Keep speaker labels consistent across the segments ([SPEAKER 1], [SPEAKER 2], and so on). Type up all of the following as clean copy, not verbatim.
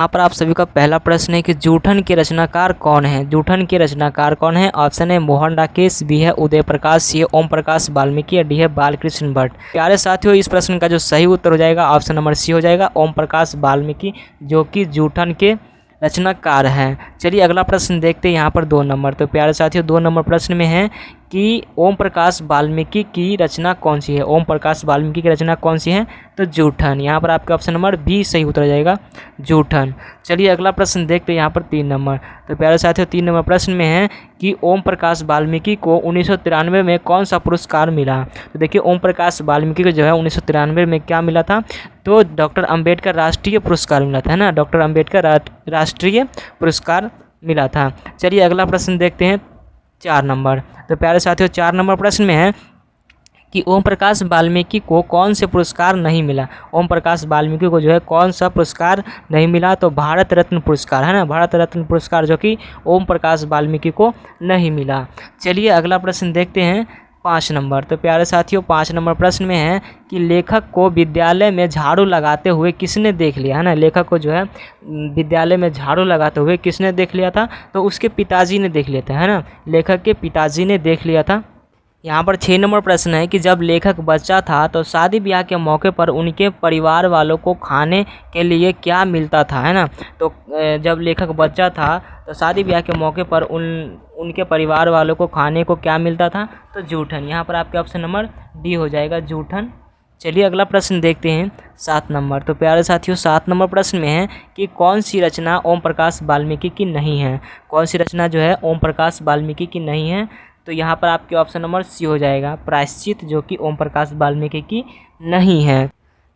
[SPEAKER 1] यहाँ पर आप सभी का पहला प्रश्न है कि जूठन के रचनाकार कौन है। जूठन के रचनाकार कौन है? ऑप्शन है मोहन राकेश, बी है उदय प्रकाश, सी है ओम प्रकाश वाल्मीकि या डी है बालकृष्ण भट्ट। प्यारे साथियों, इस प्रश्न का जो सही उत्तर हो जाएगा ऑप्शन नंबर सी हो जाएगा, ओम प्रकाश वाल्मीकि, जो कि जूठन के रचनाकार हैं। चलिए अगला प्रश्न देखते हैं यहाँ पर 2 नंबर। तो प्यारे साथियों 2 नंबर प्रश्न में है कि ओम प्रकाश वाल्मीकि की रचना कौन सी है। ओम प्रकाश वाल्मीकि की रचना कौन सी है? तो जूठन। यहाँ पर आपका ऑप्शन नंबर बी सही उत्तर हो जाएगा, जूठन। चलिए अगला प्रश्न देखते हैं यहाँ पर 3 नंबर। तो प्यारे साथियों 3 नंबर प्रश्न में है कि ओम प्रकाश वाल्मीकि को 1993 में कौन सा पुरस्कार मिला। तो देखिए ओम प्रकाश वाल्मीकि को जो है 1993 में क्या मिला था? तो डॉक्टर अंबेडकर राष्ट्रीय पुरस्कार मिला था, है ना। डॉक्टर अंबेडकर राष्ट्रीय पुरस्कार मिला था। चलिए अगला प्रश्न देखते हैं 4 नंबर। तो प्यारे साथियों 4 नंबर प्रश्न में है कि ओम प्रकाश वाल्मीकि को कौन से पुरस्कार नहीं मिला। ओम प्रकाश वाल्मीकि को जो है कौन सा पुरस्कार नहीं मिला? तो भारत रत्न पुरस्कार, है ना। भारत रत्न पुरस्कार जो कि ओम प्रकाश वाल्मीकि को नहीं मिला। चलिए अगला प्रश्न देखते हैं 5 नंबर। तो प्यारे साथियों 5 नंबर प्रश्न में है कि लेखक को विद्यालय में झाड़ू लगाते हुए किसने देख लिया, है ना। लेखक को जो है विद्यालय में झाड़ू लगाते हुए किसने देख लिया था? तो उसके पिताजी ने देख लिया था, है ना। लेखक के पिताजी ने देख लिया था। यहाँ पर 6 नंबर प्रश्न है कि जब लेखक बच्चा था तो शादी ब्याह के मौके पर उनके परिवार वालों को खाने के लिए क्या मिलता था, है ना। तो जब लेखक बच्चा था तो शादी ब्याह के मौके पर उनके परिवार वालों को खाने को क्या मिलता था? तो जूठन। यहाँ पर आपके ऑप्शन नंबर डी हो जाएगा, जूठन। चलिए अगला प्रश्न देखते हैं 7 नंबर। तो प्यारे साथियों 7 नंबर प्रश्न में है कि कौन सी रचना ओम प्रकाश वाल्मीकि की नहीं है। कौन सी रचना जो है ओम प्रकाश वाल्मीकि की नहीं है? तो यहाँ पर आपके ऑप्शन नंबर सी हो जाएगा, प्रायश्चित, जो कि ओम प्रकाश वाल्मीकि की नहीं है।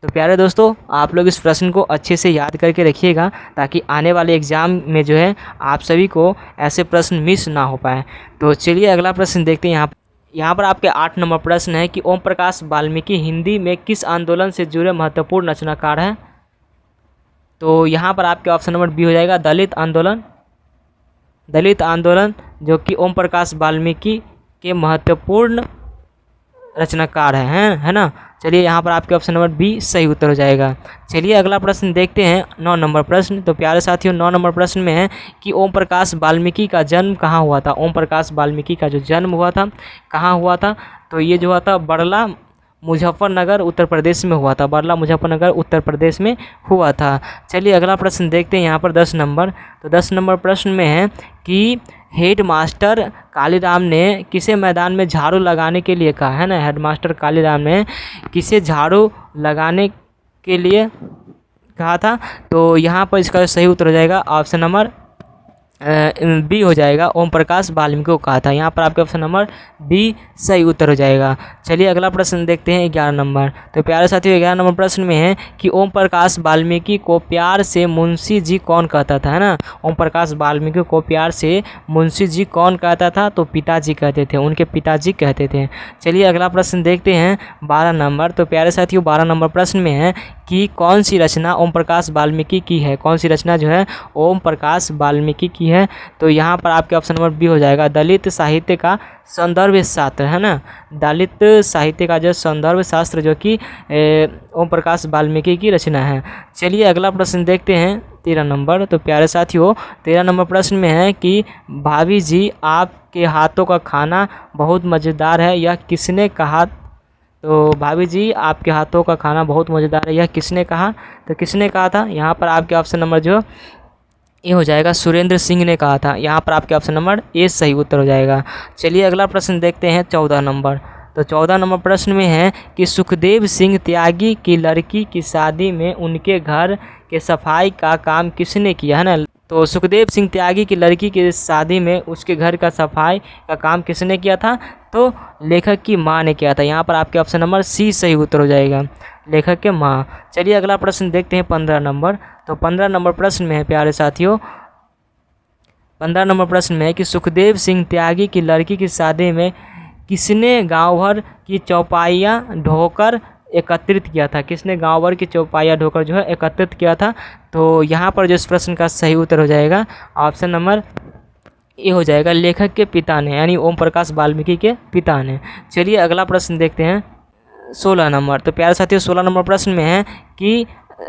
[SPEAKER 1] तो प्यारे दोस्तों आप लोग इस प्रश्न को अच्छे से याद करके रखिएगा ताकि आने वाले एग्ज़ाम में जो है आप सभी को ऐसे प्रश्न मिस ना हो पाए। तो चलिए अगला प्रश्न देखते हैं। यहाँ पर आपके 8 नंबर प्रश्न है कि ओम प्रकाश वाल्मीकि हिंदी में किस आंदोलन से जुड़े महत्वपूर्ण रचनाकार हैं। तो यहाँ पर आपके ऑप्शन नंबर बी हो जाएगा, दलित आंदोलन। दलित आंदोलन जो कि ओम प्रकाश वाल्मीकि के महत्वपूर्ण रचनाकार हैं, है ना। चलिए यहाँ पर आपके ऑप्शन नंबर बी सही उत्तर हो जाएगा। चलिए अगला प्रश्न देखते हैं 9 नंबर प्रश्न। तो प्यारे साथियों 9 नंबर प्रश्न में है कि ओम प्रकाश वाल्मीकि का जन्म कहाँ हुआ था। ओम प्रकाश वाल्मीकि का जो जन्म हुआ था कहाँ हुआ था? तो ये जो हुआ था बड़ला मुजफ्फरनगर उत्तर प्रदेश में हुआ था। बड़ला मुजफ्फरनगर उत्तर प्रदेश में हुआ था। चलिए अगला प्रश्न देखते हैं यहाँ पर 10 नंबर। तो 10 नंबर प्रश्न में है कि हेड मास्टर कालीराम ने किसे मैदान में झाड़ू लगाने के लिए कहा, है ना। हेड मास्टर कालीराम ने किसे झाड़ू लगाने के लिए कहा था? तो यहाँ पर इसका सही उत्तर हो जाएगा ऑप्शन नंबर बी हो जाएगा, ओम प्रकाश वाल्मीकि को कहा था। यहाँ पर आपके ऑप्शन नंबर बी सही उत्तर हो जाएगा। चलिए अगला प्रश्न देखते हैं 11 नंबर। तो प्यारे साथियों 11 नंबर प्रश्न में है कि ओम प्रकाश वाल्मीकि को प्यार से मुंशी जी कौन कहता था, है ना। ओम प्रकाश वाल्मीकि को प्यार से मुंशी जी कौन कहता था? तो पिताजी कहते थे, उनके पिताजी कहते थे। चलिए अगला प्रश्न देखते हैं 12 नंबर। तो प्यारे साथियों 12 नंबर प्रश्न में है कि कौन सी रचना ओम प्रकाश वाल्मीकि की है। कौन सी रचना जो है ओम प्रकाश वाल्मीकि की है? तो यहाँ पर आपके ऑप्शन नंबर बी हो जाएगा, दलित साहित्य का संदर्भ शास्त्र, है ना। दलित साहित्य का जो संदर्भ शास्त्र जो कि ओम प्रकाश वाल्मीकि की रचना है। चलिए अगला प्रश्न देखते हैं 13 नंबर। तो प्यारे साथियों 13 नंबर प्रश्न में है कि भाभी जी आपके हाथों का खाना बहुत मज़ेदार है, यह किसने कहा। तो भाभी जी आपके हाथों का खाना बहुत मज़ेदार है, यह किसने कहा। तो किसने कहा था? यहाँ पर आपके ऑप्शन नंबर जो ये हो जाएगा, सुरेंद्र सिंह ने कहा था। यहाँ पर आपके ऑप्शन नंबर ए सही उत्तर हो जाएगा। चलिए अगला प्रश्न देखते हैं 14 नंबर। तो 14 नंबर प्रश्न में है कि सुखदेव सिंह त्यागी की लड़की की शादी में उनके घर के सफाई का काम किसने किया, है ना। तो सुखदेव सिंह त्यागी की लड़की की शादी में उसके घर का सफाई का काम किसने किया था? तो लेखक की माँ ने किया था। यहाँ पर आपके ऑप्शन नंबर सी सही उत्तर हो जाएगा, लेखक के माँ। चलिए अगला प्रश्न देखते हैं 15 नंबर। तो 15 नंबर प्रश्न में है प्यारे साथियों, 15 नंबर प्रश्न में है कि सुखदेव सिंह त्यागी की लड़की की शादी में किसने गांव भर की चौपाइयाँ ढोकर एकत्रित किया था। किसने गांव भर की चौपाइयाँ ढोकर जो है एकत्रित किया था। तो यहाँ पर जो इस प्रश्न का सही उत्तर हो जाएगा ऑप्शन नंबर ए हो जाएगा, लेखक के पिता ने, यानी ओम प्रकाश वाल्मीकि के पिता ने। चलिए अगला प्रश्न देखते हैं 16 नंबर। तो प्यारे साथियों 16 नंबर प्रश्न में है कि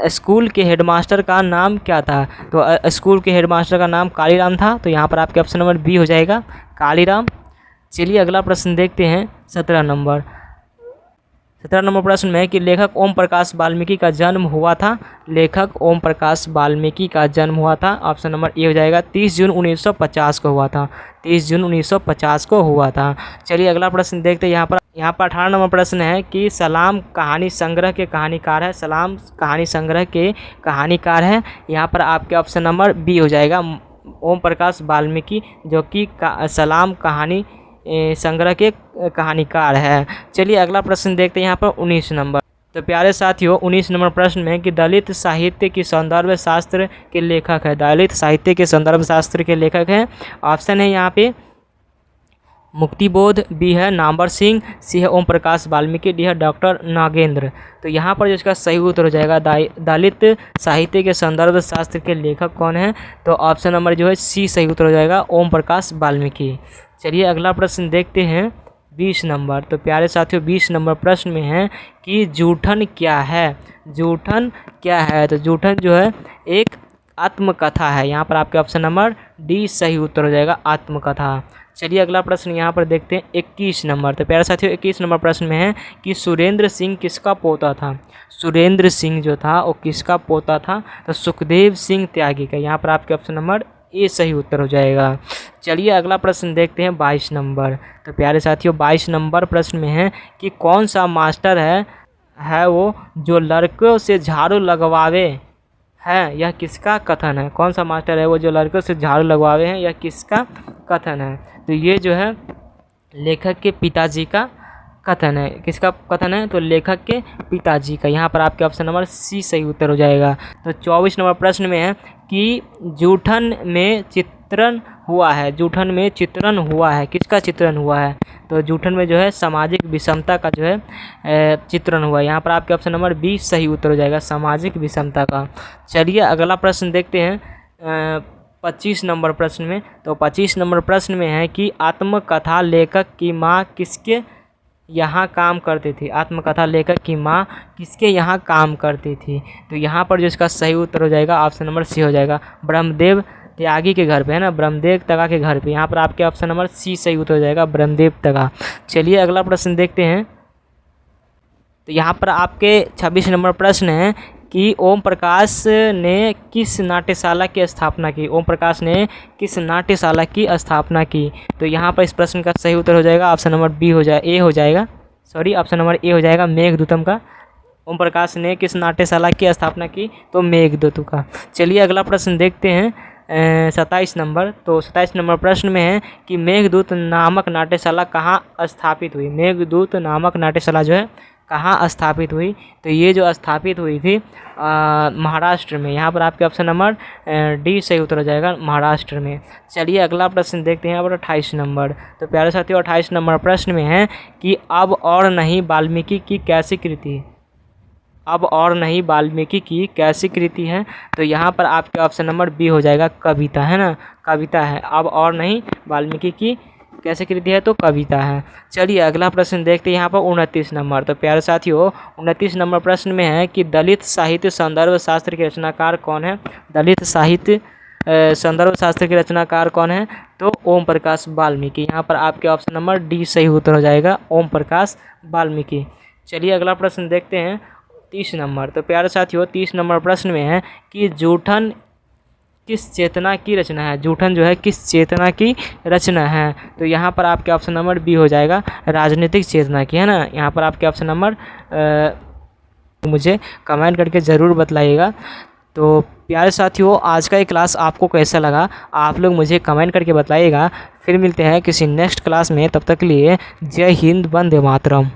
[SPEAKER 1] स्कूल के हेडमास्टर का नाम क्या था? तो स्कूल के हेडमास्टर का नाम कालीराम था, तो यहाँ पर आपके ऑप्शन नंबर बी हो जाएगा कालीराम। चलिए अगला प्रश्न देखते हैं 17 नंबर प्रश्न में है कि लेखक ओम प्रकाश वाल्मीकि का जन्म हुआ था। लेखक ओम प्रकाश वाल्मीकि का जन्म हुआ था, ऑप्शन नंबर ए हो जाएगा 30 जून 1950 को हुआ था। 30 जून 1950 को हुआ था। चलिए अगला प्रश्न देखते हैं। यहाँ पर 18 नंबर प्रश्न है कि सलाम कहानी संग्रह के कहानीकार है। सलाम कहानी संग्रह के कहानीकार है, यहाँ पर आपके ऑप्शन नंबर बी हो जाएगा ओम प्रकाश वाल्मीकि, जो कि सलाम कहानी संग्रह के कहानीकार है। चलिए अगला प्रश्न देखते हैं यहाँ पर 19 नंबर। तो प्यारे साथियों 19 नंबर प्रश्न में कि दलित साहित्य की संदर्भ शास्त्र के लेखक है। दलित साहित्य के संदर्भ शास्त्र के लेखक हैं। ऑप्शन है यहाँ पे मुक्तिबोध, बी है नामवर सिंह, सी है ओम प्रकाश वाल्मीकि, डी है डॉक्टर नागेंद्र। तो यहाँ पर जिसका सही उत्तर हो जाएगा दलित साहित्य के संदर्भ शास्त्र के लेखक कौन है? तो ऑप्शन नंबर जो है सी सही उत्तर हो जाएगा ओम प्रकाश वाल्मीकि। चलिए अगला प्रश्न देखते हैं 20 नंबर। तो प्यारे साथियों 20 नंबर प्रश्न में है कि जूठन क्या है? जूठन क्या है? तो जूठन जो है एक आत्मकथा है। यहाँ पर आपके ऑप्शन नंबर डी सही उत्तर हो जाएगा आत्मकथा। चलिए अगला प्रश्न यहाँ पर देखते हैं 21 नंबर। तो प्यारे साथियों 21 नंबर प्रश्न में है कि सुरेंद्र सिंह किसका पोता था? सुरेंद्र सिंह जो था वो किसका पोता था? तो सुखदेव सिंह त्यागी का। यहाँ पर आपके ऑप्शन नंबर ए सही उत्तर हो जाएगा। चलिए अगला प्रश्न देखते हैं 22 नंबर। तो प्यारे साथियों 22 नंबर प्रश्न में है कि कौन सा मास्टर है वो जो लड़कों से झाड़ू लगवावे है, यह किसका कथन है? कौन सा मास्टर है वो जो लड़कों से झाड़ू लगवावे हैं, यह किसका कथन है? तो ये जो है लेखक के पिताजी का कथन है। किसका कथन है? तो लेखक के पिताजी का। यहाँ पर आपके ऑप्शन नंबर सी सही उत्तर हो जाएगा। तो 24 नंबर प्रश्न में है कि जूठन में चित्रण हुआ है। जूठन में चित्रण हुआ है, किसका चित्रण हुआ है? तो जूठन में जो है सामाजिक विषमता का जो है चित्रण हुआ है। यहाँ पर आपके ऑप्शन नंबर बी सही उत्तर हो जाएगा सामाजिक विषमता का। चलिए अगला प्रश्न देखते हैं 25 नंबर प्रश्न में। तो 25 नंबर प्रश्न में है कि आत्मकथा लेखक की माँ किसके यहाँ काम करती थी? आत्मकथा लेखक की माँ किसके यहाँ काम करती थी? तो यहाँ पर जो इसका सही उत्तर हो जाएगा ऑप्शन नंबर सी हो जाएगा ब्रह्मदेव त्यागी के घर पे, है ना, ब्रह्मदेव तगा के घर पे। यहाँ पर आपके ऑप्शन नंबर सी सही उत्तर हो जाएगा ब्रह्मदेव तगा। चलिए अगला प्रश्न देखते हैं। तो यहाँ पर आपके 26 नंबर प्रश्न है कि ओम प्रकाश ने किस नाट्यशाला की स्थापना की? ओम प्रकाश ने किस नाट्यशाला की स्थापना की? तो यहाँ पर इस प्रश्न का सही उत्तर हो जाएगा ऑप्शन नंबर बी हो जाएगा ऑप्शन नंबर ए हो जाएगा मेघदूतम का। ओम प्रकाश ने किस नाट्यशाला की स्थापना की? तो मेघदूत का। चलिए अगला प्रश्न देखते हैं 27 नंबर। तो 27 नंबर प्रश्न में है कि मेघदूत नामक नाट्यशाला कहाँ स्थापित हुई? मेघदूत नामक नाट्यशाला जो है कहाँ स्थापित हुई? तो ये जो स्थापित हुई थी महाराष्ट्र में। यहाँ पर आपके ऑप्शन नंबर डी सही उत्तर हो जाएगा महाराष्ट्र में। चलिए अगला प्रश्न देखते हैं यहाँ पर 28 नंबर। तो प्यारे साथियों 28 नंबर प्रश्न में है कि अब और नहीं वाल्मीकि की कैसी कृति? अब और नहीं वाल्मीकि की कैसी कृति है? तो यहाँ पर आपके ऑप्शन नंबर बी हो जाएगा कविता, है ना, कविता है। अब और नहीं वाल्मीकि की कैसे कृति है? तो कविता है। चलिए अगला प्रश्न देखते हैं यहाँ पर 29 नंबर। तो प्यारे साथियों 29 नंबर प्रश्न में है कि दलित साहित्य संदर्भ शास्त्र के रचनाकार कौन है? दलित साहित्य संदर्भ शास्त्र के रचनाकार कौन है? तो ओम प्रकाश वाल्मीकि। यहाँ पर आपके ऑप्शन नंबर डी सही उत्तर हो जाएगा ओम प्रकाश वाल्मीकि। चलिए अगला प्रश्न देखते हैं 30 नंबर। तो प्यारे साथियों 30 नंबर प्रश्न में है कि जूठन किस चेतना की रचना है? जूठन जो है किस चेतना की रचना है? तो यहाँ पर आपके ऑप्शन नंबर बी हो जाएगा राजनीतिक चेतना की, है ना। यहाँ पर आपके ऑप्शन नंबर मुझे कमेंट करके ज़रूर बतलाइएगा। तो प्यारे साथियों आज का ये क्लास आपको कैसा लगा आप लोग मुझे कमेंट करके बताइएगा। फिर मिलते हैं किसी नेक्स्ट क्लास में, तब तक के लिए जय हिंद, वंदे मातरम।